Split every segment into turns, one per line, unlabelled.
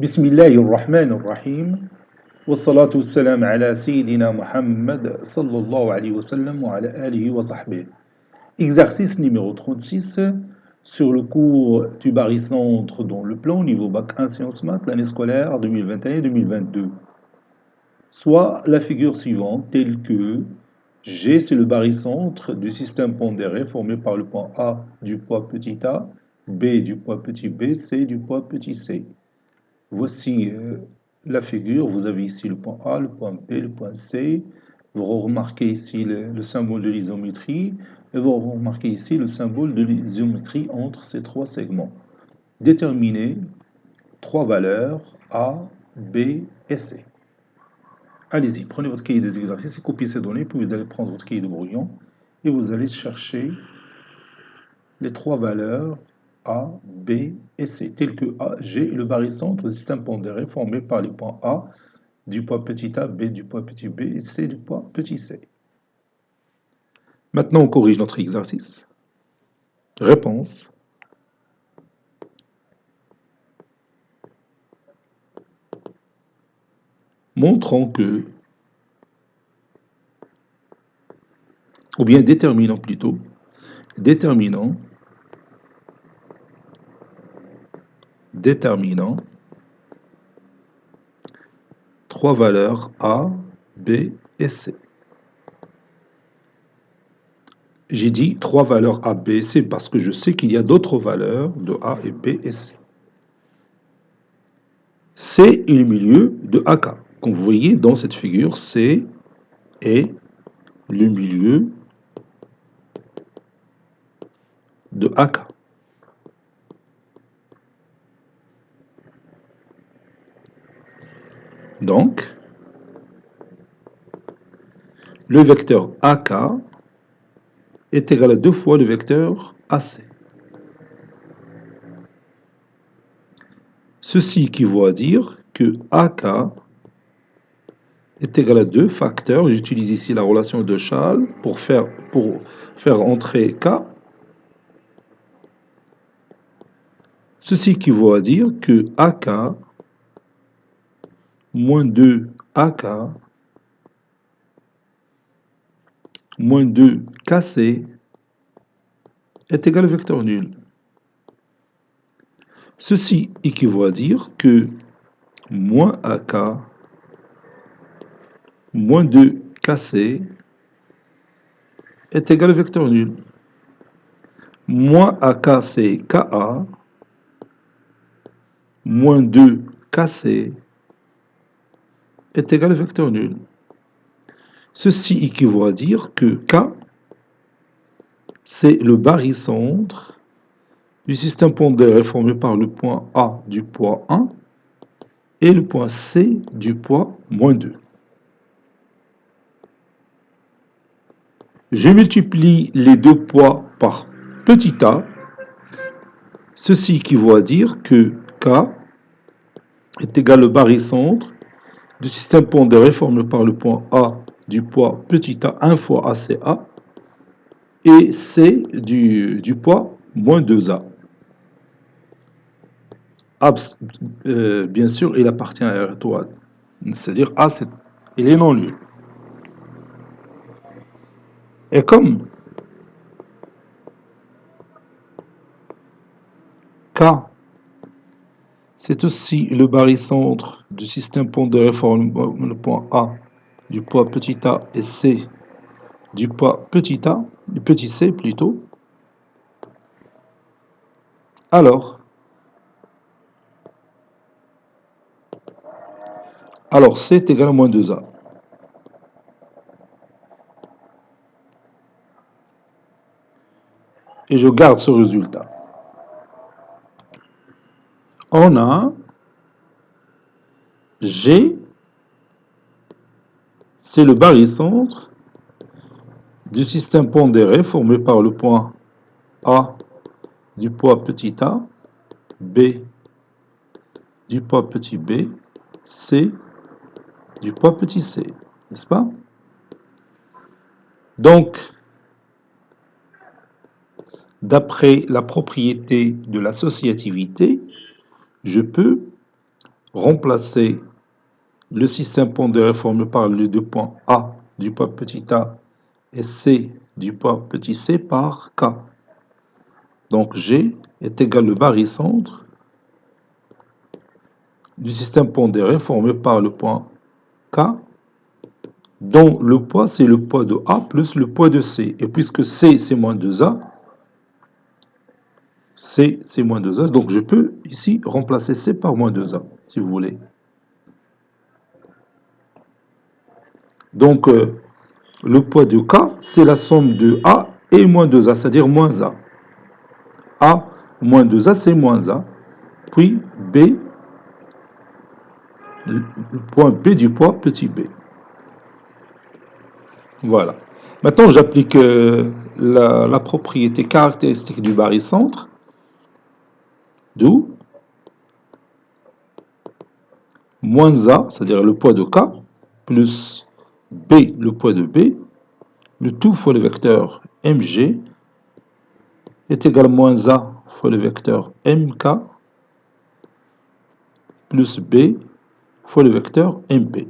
بسم الله الرحمن الرحيم والصلاة والسلام على سيدنا محمد صلى الله عليه وسلم وعلى آله وصحبه. Exercice numéro 36 sur le cours du barycentre dans le plan niveau bac 1 sciences maths l'année scolaire 2021-2022. Soit la figure suivante telle que G c'est le barycentre du système pondéré formé par le point A du poids petit a, B du poids petit b, C du poids petit c. Voici la figure, vous avez ici le point A, le point B, le point C. Vous remarquez ici le symbole de l'isométrie et vous remarquez ici le symbole de l'isométrie entre ces trois segments. Déterminez trois valeurs A, B et C. Allez-y, prenez votre cahier des exercices et copiez ces données, puis vous allez prendre votre cahier de brouillon et vous allez chercher les trois valeurs A, B et C, tel que G est le barycentre du système pondéré formé par les points A du poids petit a, B du poids petit b et C du poids petit c. Maintenant, on corrige notre exercice. Réponse. Montrons que, ou bien déterminons plutôt, déterminant trois valeurs A, B et C. J'ai dit trois valeurs A, B et C parce que je sais qu'il y a d'autres valeurs de A et B et C. C est le milieu de AK. Comme vous voyez dans cette figure, C est le milieu de AK. Donc, le vecteur AK est égal à 2 fois le vecteur AC. Ceci équivaut à dire que AK est égal à 2 facteurs. J'utilise ici la relation de Schall pour faire entrer K. Ceci équivaut à dire que AK moins 2 AK moins 2 KC est égal au vecteur nul. Ceci équivaut à dire que moins AK moins 2 KC est égal au vecteur nul. Moins AK c'est KA moins 2 KC est égal au vecteur nul. Ceci équivaut à dire que K, c'est le barycentre du système pondéré formé par le point A du poids 1 et le point C du poids moins 2. Je multiplie les deux poids par petit a. Ceci équivaut à dire que K est égal au barycentre du système pondéré formé par le point A du poids petit a 1 fois ACA et C du poids moins 2A. Bien sûr, il appartient à R étoile. C'est-à-dire A, il est non nul. Et comme K, c'est aussi le barycentre du système pondéré formé par le point A du poids petit a et C du poids petit a, du petit c plutôt, alors C est égal à moins 2A. Et je garde ce résultat. On a G, c'est le barycentre du système pondéré formé par le point A du poids petit a, B du poids petit b, C du poids petit c, n'est-ce pas? Donc, d'après la propriété de l'associativité, je peux remplacer le système pondéré formé par les deux points A du poids petit a et C du poids petit c par K. Donc G est égal au barycentre du système pondéré formé par le point K, dont le poids c'est le poids de A plus le poids de C. Et puisque C c'est moins 2A, C c'est moins 2A, donc je peux ici remplacer C par moins 2A, si vous voulez. Donc le poids de K c'est la somme de A et moins 2A, c'est-à-dire moins A. A moins 2A c'est moins A, puis B, le point B du poids petit b. Voilà. Maintenant, j'applique la propriété caractéristique du barycentre, d'où moins A, c'est-à-dire le poids de K, plus B, le poids de B, le tout fois le vecteur mg est égal à moins A fois le vecteur mk, plus B fois le vecteur mp.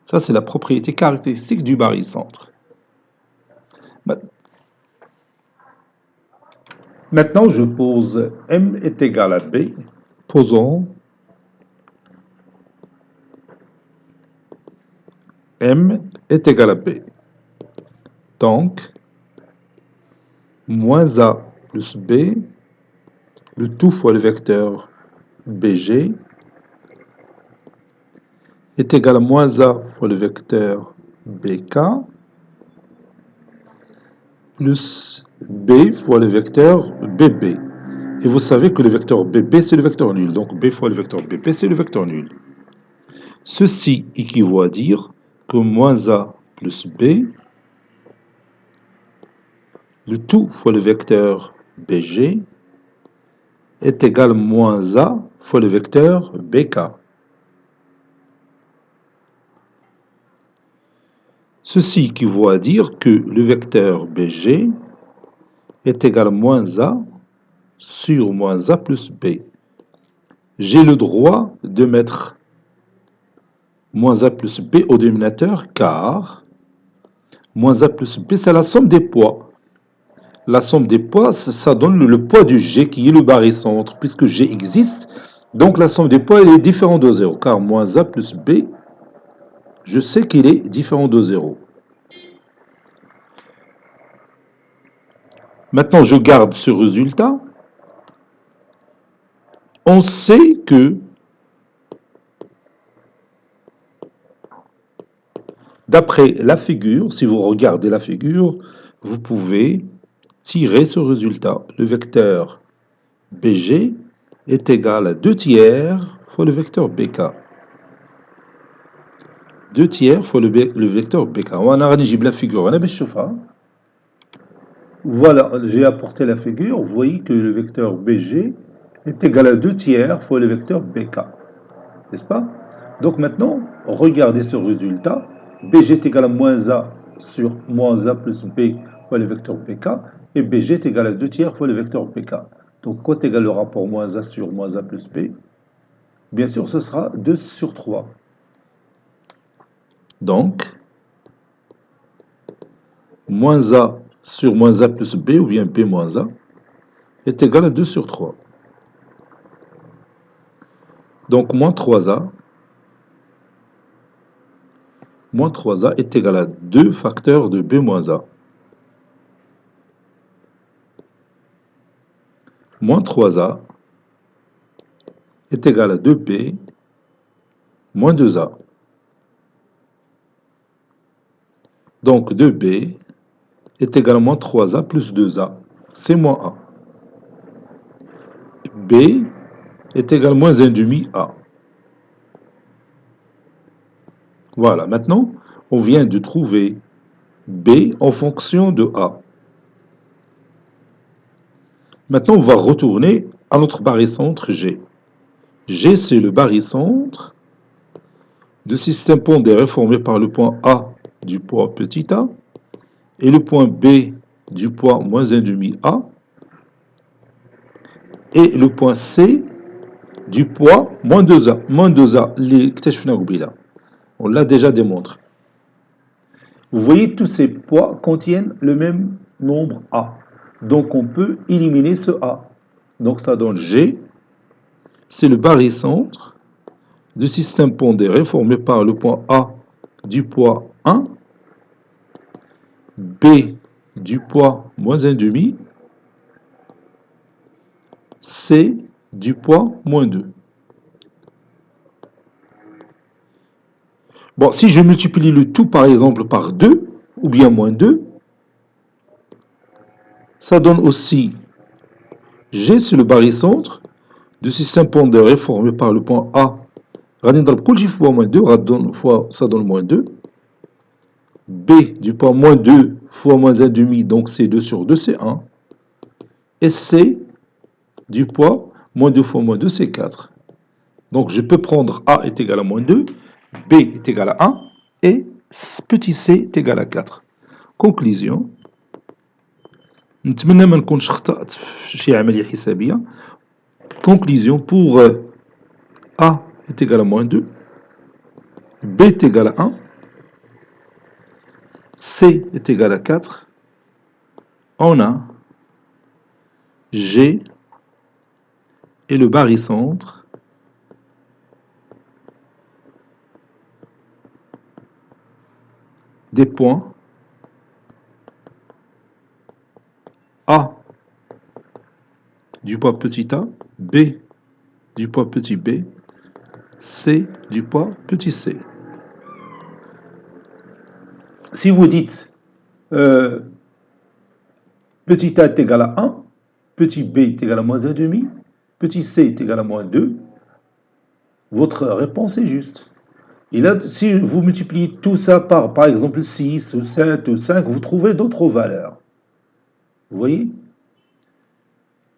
Ça, c'est la propriété caractéristique du barycentre. Maintenant, je pose M est égal à B. Posons M est égal à B. Donc, moins A plus B, le tout fois le vecteur BG, est égal à moins A fois le vecteur BK, plus B fois le vecteur BB. Et vous savez que le vecteur BB, c'est le vecteur nul. Donc, B fois le vecteur BB, c'est le vecteur nul. Ceci équivaut à dire que moins A plus B, le tout fois le vecteur BG, est égal à moins A fois le vecteur BK. Ceci équivaut à dire que le vecteur BG est égal à moins A sur moins A plus B. J'ai le droit de mettre moins A plus B au dénominateur car moins A plus B, c'est la somme des poids. La somme des poids, ça donne le poids du G qui est le barycentre. Puisque G existe, donc la somme des poids elle est différente de 0. Car moins A plus B, je sais qu'il est différent de 0. Maintenant, je garde ce résultat. On sait que d'après la figure, si vous regardez la figure, vous pouvez tirer ce résultat. Le vecteur BG est égal à 2 tiers fois le vecteur BK. 2 tiers fois le vecteur BK. On a rédigé la figure. On a voilà, j'ai apporté la figure. Vous voyez que le vecteur BG est égal à 2 tiers fois le vecteur BK. N'est-ce pas? Donc maintenant, regardez ce résultat. BG est égal à moins A sur moins A plus B fois le vecteur BK. Et BG est égal à 2 tiers fois le vecteur BK. Donc, quoi est égal le rapport moins A sur moins A plus B? Bien sûr, ce sera 2 sur 3. Donc, moins A sur moins A plus B, ou bien B moins A, est égal à 2 sur 3. Donc, moins 3A est égal à 2 facteurs de B moins A. Moins 3A est égal à 2B moins 2A. Donc 2B est égal à moins 3A plus 2A. C'est moins A. B est égal à moins 1 demi A. Voilà, maintenant, on vient de trouver B en fonction de A. Maintenant, on va retourner à notre barycentre G. G, c'est le barycentre du système pondéré formé par le point A du poids petit a et le point B du poids moins 1 demi A et le point C du poids moins 2A. Moins 2A, on l'a déjà démontré. Vous voyez, tous ces poids contiennent le même nombre A. Donc on peut éliminer ce A. Donc ça donne G, c'est le barycentre du système pondéré formé par le point A du poids 1, B du poids moins 1,5, C du poids moins 2. Bon, si je multiplie le tout par exemple par 2, ou bien moins 2, ça donne aussi G, c'est le barycentre du système pondéré formé par le point A. غادي نضرب كل شيء fois moins 2, ça donne moins 2. B du poids moins 2 fois moins 1,5, donc c'est 2 sur 2, c'est 1. Et C du poids moins 2 fois moins 2, c'est 4. Donc je peux prendre A est égal à moins 2, B est égal à 1, et petit c est égal à 4. Conclusion. نتمنى ما نكونش خطأت في شي عملية حسابية. Conclusion, pour A est égal à moins 2, B est égal à 1, C est égal à 4, on a G et le barycentre des points A du poids petit a, B du poids petit b, C du poids petit c. Si vous dites petit a est égal à 1, petit b est égal à moins 1,5, petit c est égal à moins 2, votre réponse est juste. Et là, si vous multipliez tout ça par exemple 6 ou 7 ou 5, vous trouvez d'autres valeurs. Vous voyez?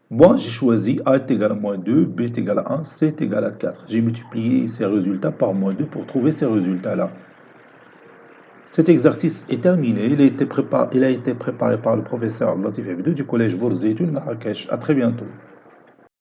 Moi, j'ai choisi A est égal à moins 2, B est égal à 1, C est égal à 4. J'ai multiplié ces résultats par moins 2 pour trouver ces résultats-là. Cet exercice est terminé. Il a été préparé par le professeur Latif Abdou du collège Bourzeitoun Marrakech. À très bientôt.